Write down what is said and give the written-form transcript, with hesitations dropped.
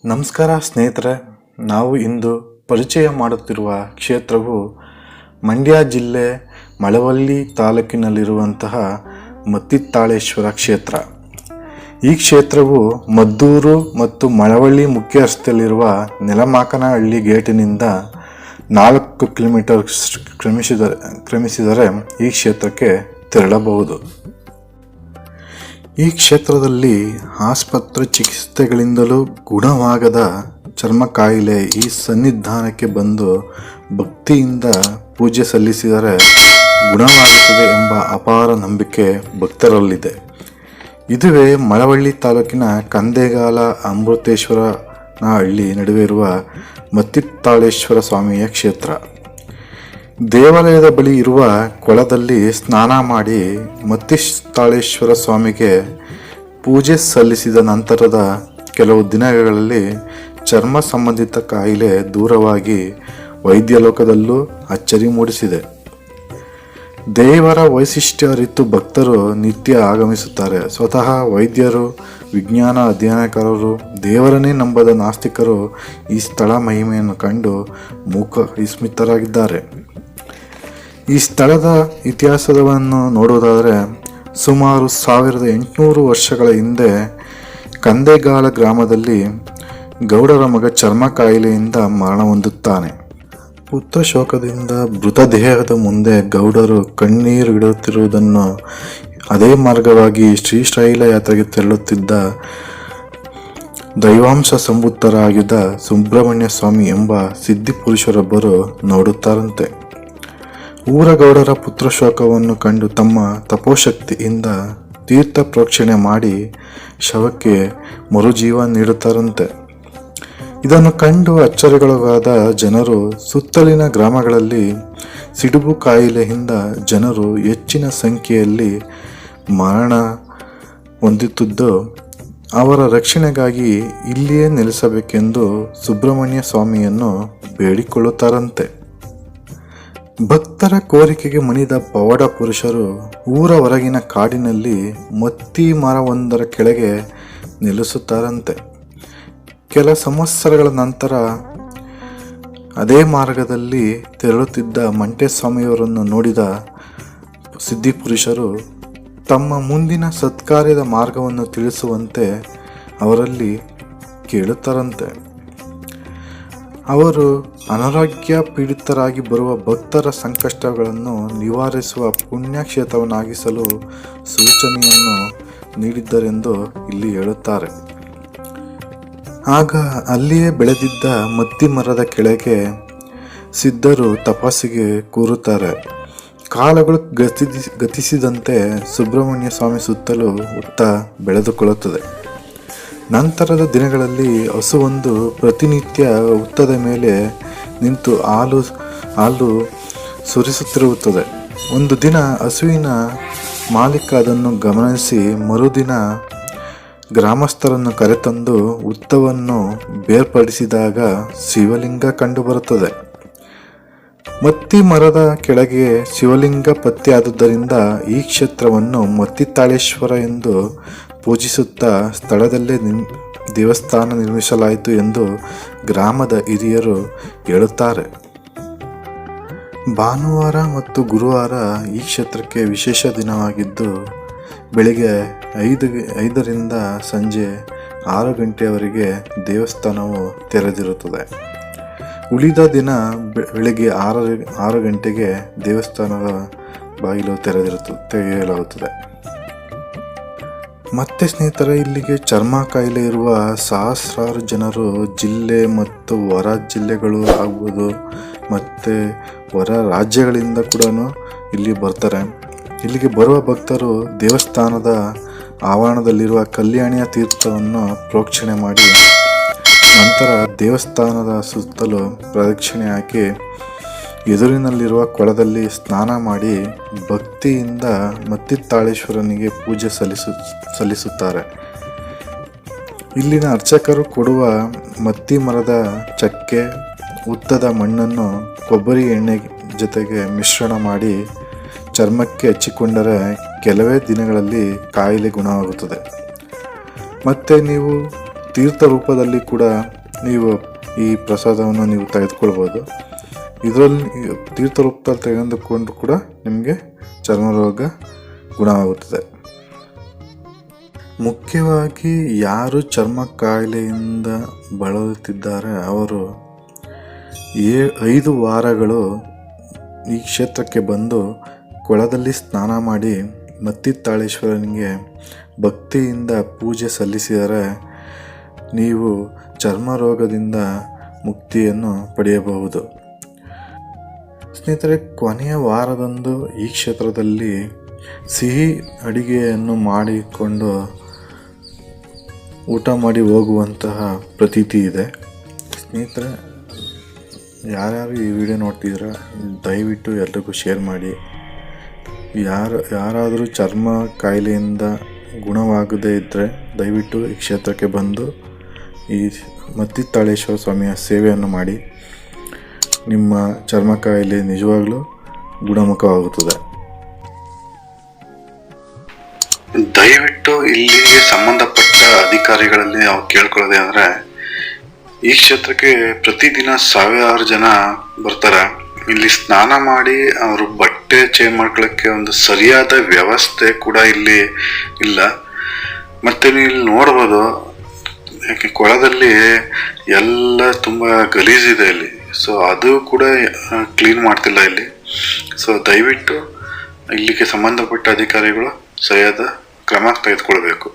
ನಮಸ್ಕಾರ ಸ್ನೇಹಿತರೆ, ನಾವು ಇಂದು ಪರಿಚಯ ಮಾಡುತ್ತಿರುವ ಕ್ಷೇತ್ರವು ಮಂಡ್ಯ ಜಿಲ್ಲೆ ಮಳವಳ್ಳಿ ತಾಲೂಕಿನಲ್ಲಿರುವಂತಹ ಮತ್ತಿತ್ತಾಳೇಶ್ವರ ಕ್ಷೇತ್ರ. ಈ ಕ್ಷೇತ್ರವು ಮದ್ದೂರು ಮತ್ತು ಮಳವಳ್ಳಿ ಮುಖ್ಯ ರಸ್ತೆಯಲ್ಲಿರುವ ನೆಲಮಾಕನಹಳ್ಳಿ ಗೇಟಿನಿಂದ 4 ಕಿಲೋಮೀಟರ್ ಕ್ರಮಿಸಿದರೆ ಈ ಕ್ಷೇತ್ರಕ್ಕೆ ತೆರಳಬಹುದು. ಈ ಕ್ಷೇತ್ರದಲ್ಲಿ ಆಸ್ಪತ್ರೆ ಚಿಕಿತ್ಸೆಗಳಿಂದಲೂ ಗುಣವಾಗದ ಚರ್ಮ ಕಾಯಿಲೆ ಈ ಸನ್ನಿಧಾನಕ್ಕೆ ಬಂದು ಭಕ್ತಿಯಿಂದ ಪೂಜೆ ಸಲ್ಲಿಸಿದರೆ ಗುಣವಾಗುತ್ತದೆ ಎಂಬ ಅಪಾರ ನಂಬಿಕೆ ಭಕ್ತರಲ್ಲಿದೆ. ಇದುವೇ ಮಳವಳ್ಳಿ ತಾಲೂಕಿನ ಕಂದೆಗಾಲ ಅಮೃತೇಶ್ವರನಹಳ್ಳಿ ನಡುವೆ ಇರುವ ಮತ್ತಿತ್ತಾಳೇಶ್ವರ ಸ್ವಾಮಿಯ ಕ್ಷೇತ್ರ. ದೇವಾಲಯದ ಬಳಿ ಇರುವ ಕೊಳದಲ್ಲಿ ಸ್ನಾನ ಮಾಡಿ ಮತ್ತಿತ್ತಾಳೇಶ್ವರ ಸ್ವಾಮಿಗೆ ಪೂಜೆ ಸಲ್ಲಿಸಿದ ನಂತರದ ಕೆಲವು ದಿನಗಳಲ್ಲಿ ಚರ್ಮ ಸಂಬಂಧಿತ ಕಾಯಿಲೆ ದೂರವಾಗಿ ವೈದ್ಯ ಲೋಕದಲ್ಲೂ ಅಚ್ಚರಿ ಮೂಡಿಸಿದೆ. ದೇವರ ವೈಶಿಷ್ಟ್ಯ ಅರಿತು ಭಕ್ತರು ನಿತ್ಯ ಆಗಮಿಸುತ್ತಾರೆ. ಸ್ವತಃ ವೈದ್ಯರು, ವಿಜ್ಞಾನ ಅಧ್ಯಯನಕಾರರು, ದೇವರನ್ನೇ ನಂಬದ ನಾಸ್ತಿಕರು ಈ ಸ್ಥಳ ಮಹಿಮೆಯನ್ನು ಕಂಡು ಮೂಕ ವಿಸ್ಮಿತರಾಗಿದ್ದಾರೆ. ಈ ಸ್ಥಳದ ಇತಿಹಾಸವನ್ನು ನೋಡುವುದಾದರೆ ಸುಮಾರು 1800 ವರ್ಷಗಳ ಹಿಂದೆ ಕಂದೆಗಾಲ ಗ್ರಾಮದಲ್ಲಿ ಗೌಡರ ಮಗ ಚರ್ಮ ಕಾಯಿಲೆಯಿಂದ ಮರಣ ಹೊಂದುತ್ತಾನೆ. ಪುತ್ರ ಶೋಕದಿಂದ ಮೃತದೇಹದ ಮುಂದೆ ಗೌಡರು ಕಣ್ಣೀರಿಡುತ್ತಿರುವುದನ್ನು ಅದೇ ಮಾರ್ಗವಾಗಿ ಶ್ರೀಶೈಲ ಯಾತ್ರೆಗೆ ತೆರಳುತ್ತಿದ್ದ ದೈವಾಂಶ ಸಂಭೂತರಾಗಿದ್ದ ಸುಬ್ರಹ್ಮಣ್ಯ ಸ್ವಾಮಿ ಎಂಬ ಸಿದ್ಧಿಪುರುಷರೊಬ್ಬರು ನೋಡುತ್ತಾರಂತೆ. ಊರ ಗೌಡರ ಪುತ್ರಶೋಕವನ್ನು ಕಂಡು ತಮ್ಮ ತಪೋಶಕ್ತಿಯಿಂದ ತೀರ್ಥ ಪ್ರೋಕ್ಷಣೆ ಮಾಡಿ ಶವಕ್ಕೆ ಮರುಜೀವ ನೀಡುತ್ತಾರಂತೆ. ಇದನ್ನು ಕಂಡು ಅಚ್ಚರಿಗೊಳಗಾದ ಜನರು ಸುತ್ತಲಿನ ಗ್ರಾಮಗಳಲ್ಲಿ ಸಿಡುಬು ಕಾಯಿಲೆಯಿಂದ ಜನರು ಹೆಚ್ಚಿನ ಸಂಖ್ಯೆಯಲ್ಲಿ ಮರಣ ಹೊಂದುತ್ತಿದ್ದು ಅವರ ರಕ್ಷಣೆಗಾಗಿ ಇಲ್ಲಿಯೇ ನೆಲೆಸಬೇಕೆಂದು ಸುಬ್ರಹ್ಮಣ್ಯ ಸ್ವಾಮಿಯನ್ನು ಬೇಡಿಕೊಳ್ಳುತ್ತಾರಂತೆ. ಭಕ್ತರ ಕೋರಿಕೆಗೆ ಮಣಿದ ಪವಾಡ ಪುರುಷರು ಊರ ಹೊರಗಿನ ಕಾಡಿನಲ್ಲಿ ಮತ್ತಿ ಮರವೊಂದರ ಕೆಳಗೆ ನೆಲೆಸುತ್ತಾರಂತೆ. ಕೆಲ ಸಂವತ್ಸರಗಳ ನಂತರ ಅದೇ ಮಾರ್ಗದಲ್ಲಿ ತೆರಳುತ್ತಿದ್ದ ಮಂಟೇಸ್ವಾಮಿಯವರನ್ನು ನೋಡಿದ ಸಿದ್ಧಿಪುರುಷರು ತಮ್ಮ ಮುಂದಿನ ಸತ್ಕಾರ್ಯದ ಮಾರ್ಗವನ್ನು ತಿಳಿಸುವಂತೆ ಅವರಲ್ಲಿ ಕೇಳುತ್ತಾರಂತೆ. ಅವರು ಅನಾರೋಗ್ಯ ಪೀಡಿತರಾಗಿ ಬರುವ ಭಕ್ತರ ಸಂಕಷ್ಟಗಳನ್ನು ನಿವಾರಿಸುವ ಪುಣ್ಯಕ್ಷೇತ್ರವನ್ನಾಗಿಸಲು ಸೂಚನೆಯನ್ನು ನೀಡಿದ್ದರೆಂದು ಇಲ್ಲಿ ಹೇಳುತ್ತಾರೆ. ಆಗ ಅಲ್ಲಿಯೇ ಬೆಳೆದಿದ್ದ ಮತ್ತಿ ಮರದ ಕೆಳಗೆ ಸಿದ್ಧರು ತಪಸ್ಸಿಗೆ ಕೂರುತ್ತಾರೆ. ಕಾಲಗಳು ಗತಿಸಿದಂತೆ ಸುಬ್ರಹ್ಮಣ್ಯ ಸ್ವಾಮಿ ಸುತ್ತಲೂ ಹುತ್ತ ಬೆಳೆದುಕೊಳ್ಳುತ್ತದೆ. ನಂತರದ ದಿನಗಳಲ್ಲಿ ಹಸುವೊಂದು ಪ್ರತಿನಿತ್ಯ ಹುತ್ತದ ಮೇಲೆ ನಿಂತು ಹಾಲು ಸುರಿಸುತ್ತಿರುತ್ತದೆ. ಒಂದು ದಿನ ಹಸುವಿನ ಮಾಲೀಕ ಅದನ್ನು ಗಮನಿಸಿ ಮರುದಿನ ಗ್ರಾಮಸ್ಥರನ್ನು ಕರೆತಂದು ಹುತ್ತವನ್ನು ಬೇರ್ಪಡಿಸಿದಾಗ ಶಿವಲಿಂಗ ಕಂಡುಬರುತ್ತದೆ. ಮತ್ತಿ ಮರದ ಕೆಳಗೆ ಶಿವಲಿಂಗ ಪತ್ತೆಯಾದುದರಿಂದ ಈ ಕ್ಷೇತ್ರವನ್ನು ಮತ್ತಿತ್ತಾಳೇಶ್ವರ ಎಂದು ಪೂಜಿಸುತ್ತಾ ಸ್ಥಳದಲ್ಲೇ ದೇವಸ್ಥಾನ ನಿರ್ಮಿಸಲಾಯಿತು ಎಂದು ಗ್ರಾಮದ ಹಿರಿಯರು ಹೇಳುತ್ತಾರೆ. ಭಾನುವಾರ ಮತ್ತು ಗುರುವಾರ ಈ ಕ್ಷೇತ್ರಕ್ಕೆ ವಿಶೇಷ ದಿನವಾಗಿದ್ದು ಬೆಳಿಗ್ಗೆ 5ರಿಂದ ಸಂಜೆ 6 ಗಂಟೆಯವರೆಗೆ ದೇವಸ್ಥಾನವು ತೆರೆದಿರುತ್ತದೆ. ಉಳಿದ ದಿನ ಬೆಳಿಗ್ಗೆ 6 ಗಂಟೆಗೆ ದೇವಸ್ಥಾನದ ಬಾಗಿಲು ತೆರೆಯಲಾಗುತ್ತದೆ. ಮತ್ತೆ ಸ್ನೇಹಿತರೆ, ಇಲ್ಲಿಗೆ ಚರ್ಮ ಕಾಯಿಲೆ ಇರುವ ಸಹಸ್ರಾರು ಜನರು ಜಿಲ್ಲೆ ಮತ್ತು ಹೊರ ಜಿಲ್ಲೆಗಳು ಆಗ್ಬೋದು ಮತ್ತು ಹೊರ ರಾಜ್ಯಗಳಿಂದ ಕೂಡ ಇಲ್ಲಿ ಬರ್ತಾರೆ. ಇಲ್ಲಿಗೆ ಬರುವ ಭಕ್ತರು ದೇವಸ್ಥಾನದ ಆವರಣದಲ್ಲಿರುವ ಕಲ್ಯಾಣಿಯ ತೀರ್ಥವನ್ನು ಪ್ರೋಕ್ಷಣೆ ಮಾಡಿ ನಂತರ ದೇವಸ್ಥಾನದ ಸುತ್ತಲೂ ಪ್ರದಕ್ಷಿಣೆ ಹಾಕಿ ಎದುರಿನಲ್ಲಿರುವ ಕೊಳದಲ್ಲಿ ಸ್ನಾನ ಮಾಡಿ ಭಕ್ತಿಯಿಂದ ಮತ್ತಿತ್ತಾಳೇಶ್ವರನಿಗೆ ಪೂಜೆ ಸಲ್ಲಿಸುತ್ತಾರೆ. ಇಲ್ಲಿನ ಅರ್ಚಕರು ಕೊಡುವ ಮತ್ತಿ ಮರದ ಚಕ್ಕೆ, ಹುತ್ತದ ಮಣ್ಣನ್ನು ಕೊಬ್ಬರಿ ಎಣ್ಣೆ ಜೊತೆಗೆ ಮಿಶ್ರಣ ಮಾಡಿ ಚರ್ಮಕ್ಕೆ ಹಚ್ಚಿಕೊಂಡರೆ ಕೆಲವೇ ದಿನಗಳಲ್ಲಿ ಕಾಯಿಲೆ ಗುಣವಾಗುತ್ತದೆ. ಮತ್ತು ನೀವು ತೀರ್ಥ ರೂಪದಲ್ಲಿ ಕೂಡ ನೀವು ಈ ಪ್ರಸಾದವನ್ನು ನೀವು ತೆಗೆದುಕೊಳ್ಬೋದು. ಇದರಲ್ಲಿ ತೀರ್ಥ ರೂಪದಲ್ಲಿ ತೆಗೆದುಕೊಂಡು ಕೂಡ ನಿಮಗೆ ಚರ್ಮರೋಗ ಗುಣವಾಗುತ್ತದೆ. ಮುಖ್ಯವಾಗಿ ಯಾರು ಚರ್ಮ ಕಾಯಿಲೆಯಿಂದ ಬಳಲುತ್ತಿದ್ದಾರೆ ಅವರು 5 ವಾರಗಳು ಈ ಕ್ಷೇತ್ರಕ್ಕೆ ಬಂದು ಕೊಳದಲ್ಲಿ ಸ್ನಾನ ಮಾಡಿ ಮತ್ತಿತ್ತಾಳೇಶ್ವರನಿಗೆ ಭಕ್ತಿಯಿಂದ ಪೂಜೆ ಸಲ್ಲಿಸಿದರೆ ನೀವು ಚರ್ಮ ರೋಗದಿಂದ ಮುಕ್ತಿಯನ್ನು ಪಡೆಯಬಹುದು. ಸ್ನೇಹಿತರೆ, ಕೊನೆಯ ವಾರದಂದು ಈ ಕ್ಷೇತ್ರದಲ್ಲಿ ಸಿಹಿ ಅಡಿಗೆಯನ್ನು ಮಾಡಿಕೊಂಡು ಊಟ ಮಾಡಿ ಹೋಗುವಂತಹ ಪ್ರತೀತಿ ಇದೆ. ಸ್ನೇಹಿತರೆ, ಯಾರ್ಯಾರು ಈ ವಿಡಿಯೋ ನೋಡ್ತಿದ್ದೀರಾ ದಯವಿಟ್ಟು ಎಲ್ರಿಗೂ ಶೇರ್ ಮಾಡಿ. ಯಾರಾದರೂ ಚರ್ಮ ಕಾಯಿಲೆಯಿಂದ ಗುಣವಾಗದೇ ಇದ್ದರೆ ದಯವಿಟ್ಟು ಈ ಕ್ಷೇತ್ರಕ್ಕೆ ಬಂದು ಈ ಮತ್ತಿತ್ತಾಳೇಶ್ವರ ಸ್ವಾಮಿಯ ಸೇವೆಯನ್ನು ಮಾಡಿ. ನಿಮ್ಮ ಚರ್ಮ ಕಾಯಿಲೆ ನಿಜವಾಗ್ಲೂ ಗುಣಮುಖವಾಗುತ್ತದೆ. ದಯವಿಟ್ಟು ಇಲ್ಲಿಗೆ ಸಂಬಂಧಪಟ್ಟ ಅಧಿಕಾರಿಗಳಲ್ಲಿ ನಾವು ಕೇಳ್ಕೊಳ್ಳೋದೇ ಅಂದರೆ, ಈ ಕ್ಷೇತ್ರಕ್ಕೆ ಪ್ರತಿದಿನ ಸಾವಿರಾರು ಜನ ಬರ್ತಾರೆ. ಇಲ್ಲಿ ಸ್ನಾನ ಮಾಡಿ ಅವರು ಬಟ್ಟೆ ಚೇಂಜ್ ಮಾಡ್ಕೊಳ್ಳೋಕ್ಕೆ ಒಂದು ಸರಿಯಾದ ವ್ಯವಸ್ಥೆ ಕೂಡ ಇಲ್ಲಿ ಇಲ್ಲ. ಮತ್ತೆ ನೀವು ಇಲ್ಲಿ ನೋಡ್ಬೋದು, ಯಾಕೆ ಕೊಳದಲ್ಲಿ ಎಲ್ಲ ತುಂಬ ಗಲೀಜಿದೆ ಇಲ್ಲಿ. ಸೊ ಅದು ಕೂಡ ಕ್ಲೀನ್ ಮಾಡ್ತಿಲ್ಲ ಇಲ್ಲಿ. ಸೊ ದಯವಿಟ್ಟು ಇಲ್ಲಿಗೆ ಸಂಬಂಧಪಟ್ಟ ಅಧಿಕಾರಿಗಳು ಸರಿಯಾದ ಕ್ರಮ ತೆಗೆದುಕೊಳ್ಬೇಕು.